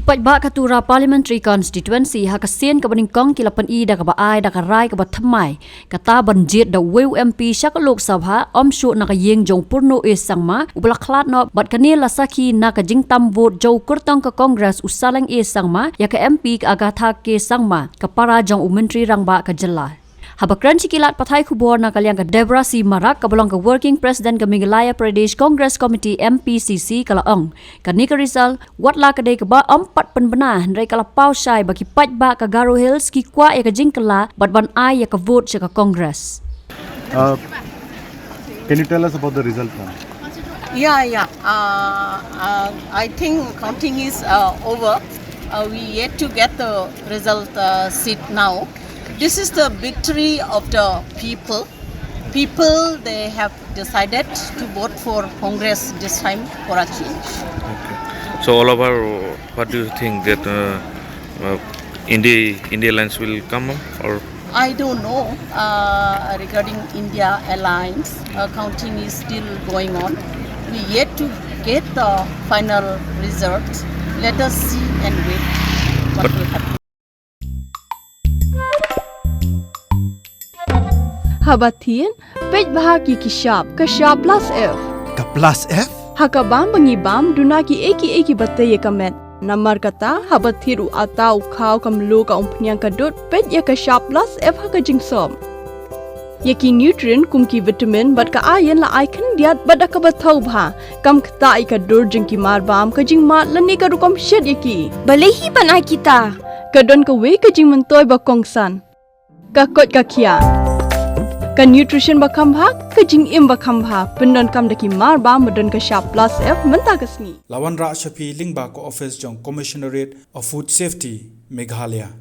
Paidbah Katura Parliamentary Constituency hakasien ka baning kong kilapan i da ka baay da ka rai ka bathamai kata banjit da weu MP syak Lok Sabha omshu na ka yeng jong purno e sangma ublaklat no bat kanil lasaki na ka jingtam vote jo kurtong ka Congress usalang e sangma ya ka MP ka agatha ke sangma ka para jong menteri rangba ka jela Habakran cikilat pathai kubor na kaliang ka Deborah si Marak kabalong ka Working President ka Meghalaya Pradesh Congress Committee MPCC kalaong. Kani ka Rizal, watla ka day ka ba ampat penbena hendray kalapau syai bagi Paidbah ka Garo Hills ki kwa ya ka Jingkylla bat ban ay ya ka vote siya ka Congress. Can you tell us about the result now? Yeah. I think counting is over. We yet to get the result sheet now. This is the victory of the people. People, they have decided to vote for Congress this time for a change. Okay. So all over, what do you think that India Alliance will come up or? I don't know regarding India Alliance. Counting is still going on. We yet to get the final result. Let us see and wait what will happen. Habatin, Paidbah ki kishap, kashap plus F. Ka plus F? Hakabam bangibam dunaki eki bataye kamet. Namar kata habathiru atau kau kamlu ka umpnyang kadut pet ya kashap plus F haka jingsom. Yaki nutrient kumki vitamin bat ka ayan la icon diat bat ka bathau bha. Kam kta ka dur jingki marbam ka jing mat lani ka rukom shed yaki. Balehi panai kita. Kadon ka we ka jing mentoy ba kongsan. Ka kot ka kia. Ka nutrition bakam bha ka jing im bakam bha pendon kam daki mar ba modon ka sharp plus F menta kasni Lawan Ra Shafi Lingba ko office jong Commissionerate of Food Safety Meghalaya